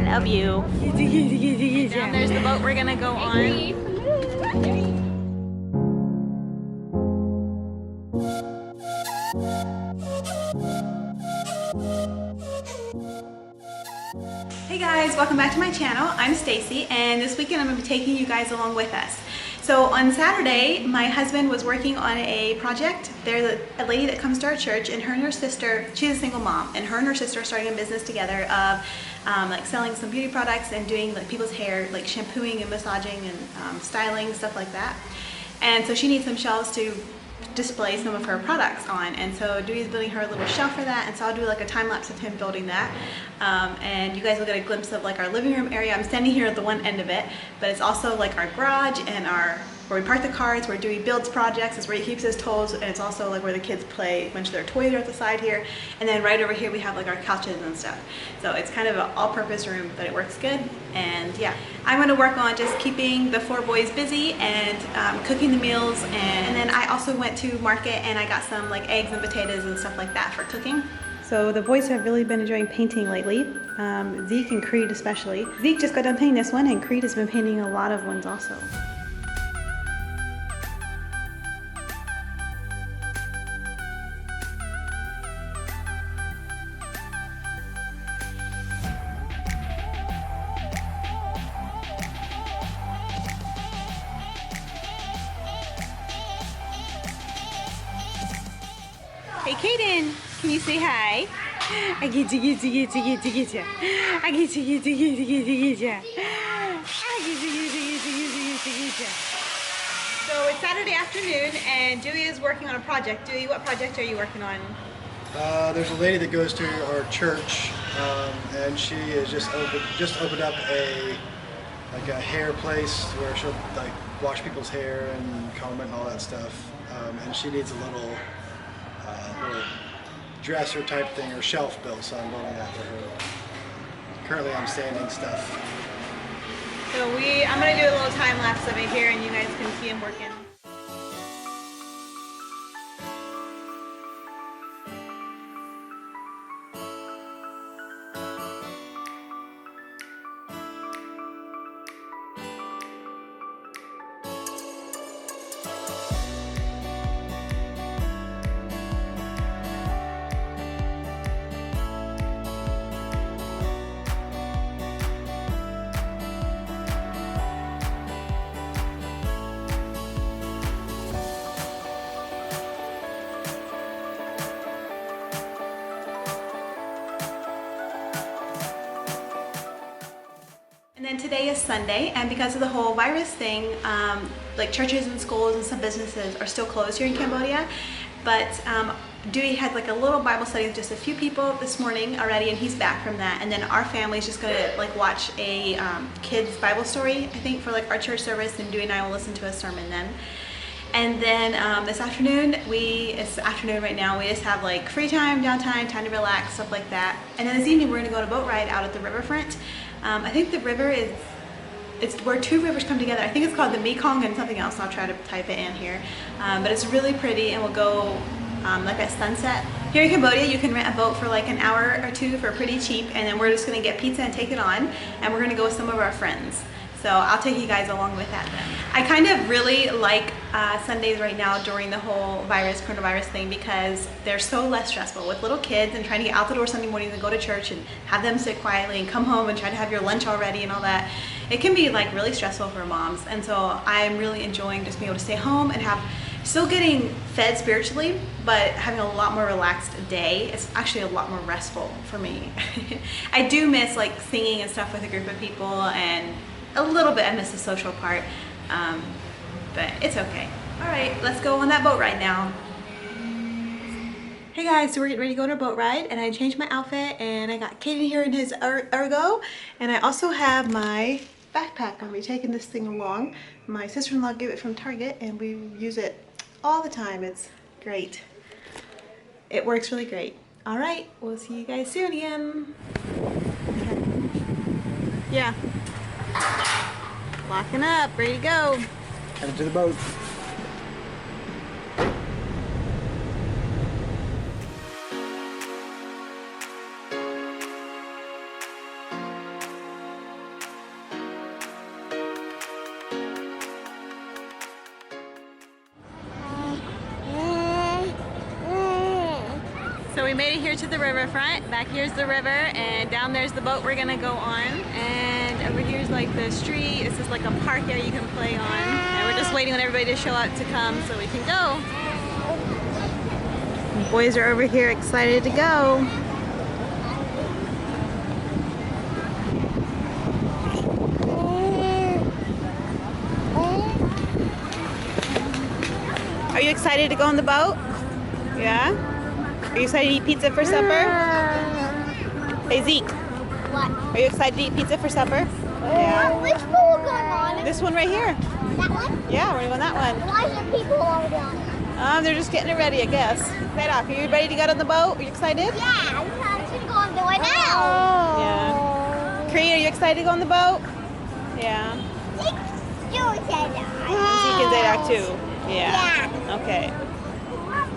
love you. Down there's the boat we're gonna go on. Hey guys, welcome back to my channel. I'm Stacey, and this weekend I'm going to be taking you guys along with us. So on Saturday, my husband was working on a project. There's a lady that comes to our church, and her sister, she's a single mom, and her sister are starting a business together of like selling some beauty products and doing like people's hair, like shampooing and massaging and styling, stuff like that. And so she needs some shelves to display some of her products on, and so Dewey's building her a little shelf for that, and so I'll do like a time lapse of him building that, and you guys will get a glimpse of like our living room area. I'm standing here at the one end of it, but it's also like our garage and where we park the cars, where Dewey builds projects, is where he keeps his toys, and it's also like where the kids play. A bunch of their toys are at the side here, and then right over here we have like our couches and stuff. So it's kind of an all-purpose room, but it works good. And yeah, I'm going to work on just keeping the 4 boys busy and cooking the meals, and then I also went to market and I got some like eggs and potatoes and stuff like that for cooking. So the boys have really been enjoying painting lately, Zeke and Creed especially. Zeke just got done painting this one, and Creed has been painting a lot of ones also. Hey Kaden, can you say hi? I get you. I get you. I get you. So it's Saturday afternoon and Dewey is working on a project. Dewey, what project are you working on? There's a lady that goes to our church, and she has just opened up a hair place where she'll like wash people's hair and comb it and all that stuff. And she needs a little dresser type thing or shelf built, so I'm building that for her. Currently I'm sanding stuff. So I'm going to do a little time lapse of it here and you guys can see him working. And then today is Sunday, and because of the whole virus thing, like churches and schools and some businesses are still closed here in Cambodia. But Dewey had like a little Bible study with just a few people this morning already, and he's back from that. And then our family's just gonna like watch a kids Bible story, I think, for like our church service, and Dewey and I will listen to a sermon then. And then this afternoon, it's afternoon right now, we just have like free time, downtime, time to relax, stuff like that. And then this evening we're gonna go on a boat ride out at the riverfront. I think the river it's where 2 rivers come together. I think it's called the Mekong and something else. I'll try to type it in here. But it's really pretty, and we'll go like at sunset. Here in Cambodia, you can rent a boat for like an hour or 2 for pretty cheap, and then we're just gonna get pizza and take it on, and we're gonna go with some of our friends. So I'll take you guys along with that then. I kind of really like Sundays right now during the whole coronavirus thing, because they're so less stressful with little kids and trying to get out the door Sunday mornings and go to church and have them sit quietly and come home and try to have your lunch already and all that. It can be like really stressful for moms, and so I'm really enjoying just being able to stay home and still getting fed spiritually, but having a lot more relaxed day. It's actually a lot more restful for me. I do miss like singing and stuff with a group of people, and a little bit I miss the social part, but it's okay. All right, let's go on that boat ride now. Hey guys, so we're getting ready to go on a boat ride, and I changed my outfit, and I got Kaden here in his ergo, and I also have my backpack. I'm gonna be taking this thing along. My sister-in-law gave it from Target, and we use it all the time. It's great. It works really great. All right, we'll see you guys soon again. Yeah. Locking up, ready to go. Headed to the boat. we made it here to the riverfront. Back here's the river, and down there's the boat we're gonna go on. And over here's like the street. This is like a park area you can play on. And we're just waiting on everybody to show up to come so we can go. The boys are over here excited to go. Are you excited to go on the boat? Yeah? Are you excited to eat pizza for supper? Hey Zeke. What? Are you excited to eat pizza for supper? Yeah. Which pool are we going on? This one right here. That one? Yeah, we're gonna go on that one. Why is there people already on it? They're just getting it ready, I guess. Are you ready to get on the boat? Are you excited? Yeah, I'm going to go on the right now. Yeah. Cree, are you excited to go on the boat? Yeah. Zeke said that. Zeke and Zadok too. Yeah. Yeah. Okay.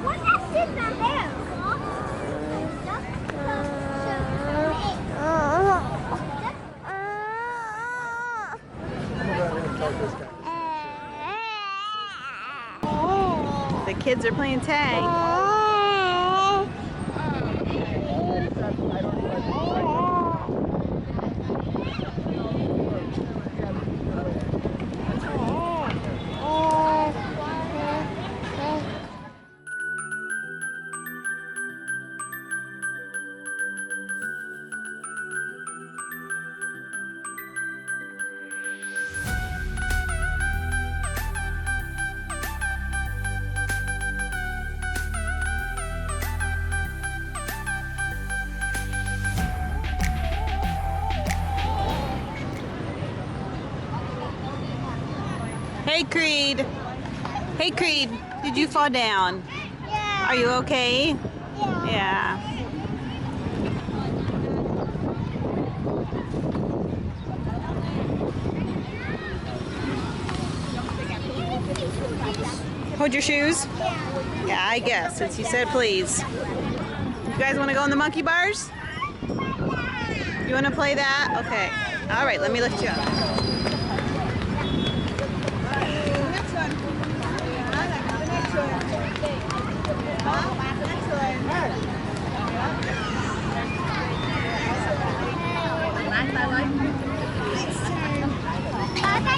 What's that sitting down there? The kids are playing tag. Hey Creed. Hey Creed, did you fall down? Yeah. Are you okay? Yeah. Yeah. Hold your shoes? Yeah, I guess, since you said please. You guys want to go on the monkey bars? You want to play that? Okay. All right, let me lift you up.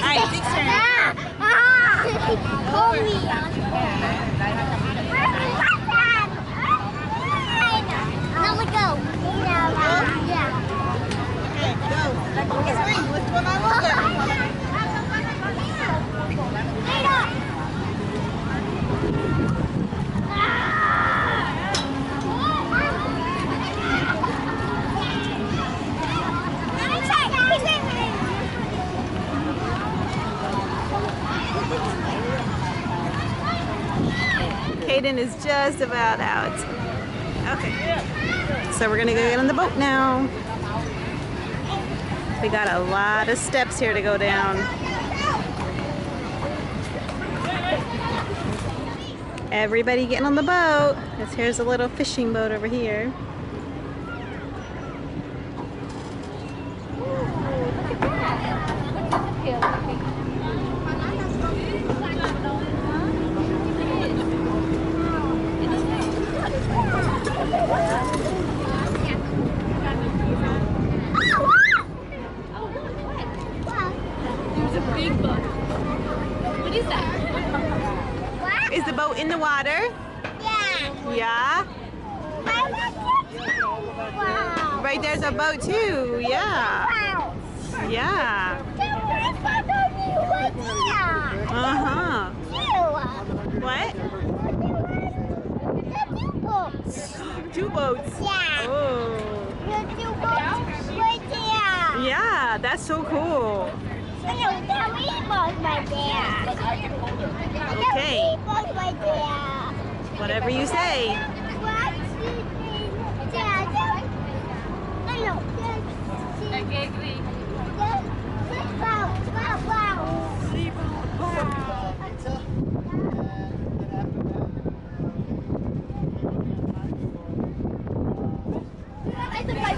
Alright, Zeke's turn. Hold me. Now we go. Yeah. Okay, go. It's ring. Let's go my Caden is just about out. Okay, so we're gonna go get on the boat now. We got a lot of steps here to go down. Everybody getting on the boat. Here's a little fishing boat over here. Is the boat in the water? Yeah. Yeah? Wow. Right there's a boat too. Yeah. Wow. Yeah. Uh-huh. What? Two boats. Yeah. Oh. The two boats right there. Yeah, that's so cool. Okay. Whatever you say.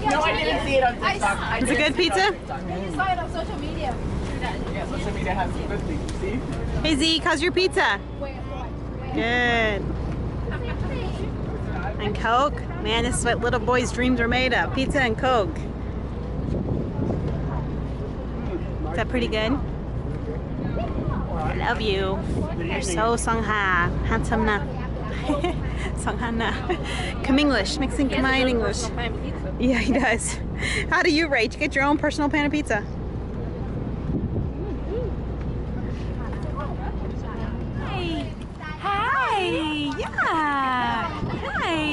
No, I didn't see it on TikTok. Is it good pizza? You saw it on social media. Yeah, social media has some good things, see? Hey Zeke, how's your pizza? Good. And Coke. Man, this is what little boys' dreams are made of. Pizza and Coke. Is that pretty good? I love you. You're so Songha. Handsome na. Songha na. Come English. Mixing combined English. Yeah, he does. How do you rate? You get your own personal pan of pizza. Hi. Hi. Yeah. Hi.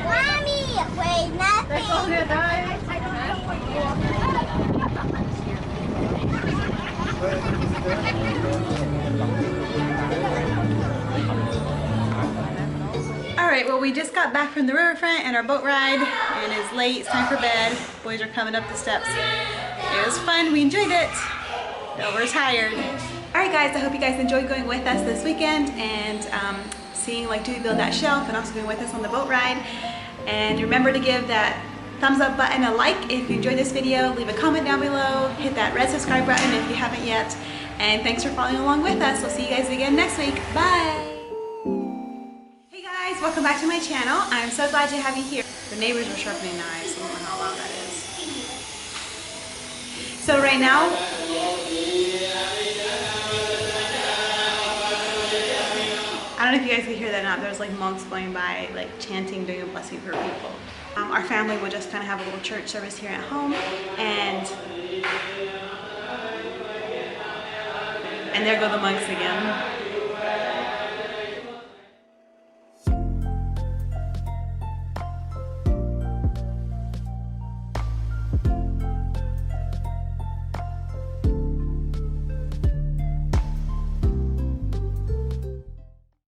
Mommy, wait, nothing. Alright, well we just got back from the riverfront and our boat ride and it's late, it's time for bed. Boys are coming up the steps. It was fun, we enjoyed it. But we're tired. Alright guys, I hope you guys enjoyed going with us this weekend and seeing like Dewey build that shelf and also being with us on the boat ride. And remember to give that thumbs up button a like if you enjoyed this video, leave a comment down below, hit that red subscribe button if you haven't yet. And thanks for following along with us. We'll see you guys again next week. Bye! Hey guys, welcome back to my channel. I'm so glad to have you here. The neighbors are sharpening knives. I don't know how loud that is. So right now, I don't know if you guys can hear that or not. There's like monks going by, like chanting, doing a blessing for people. Our family will just kind of have a little church service here at home, and there go the monks again.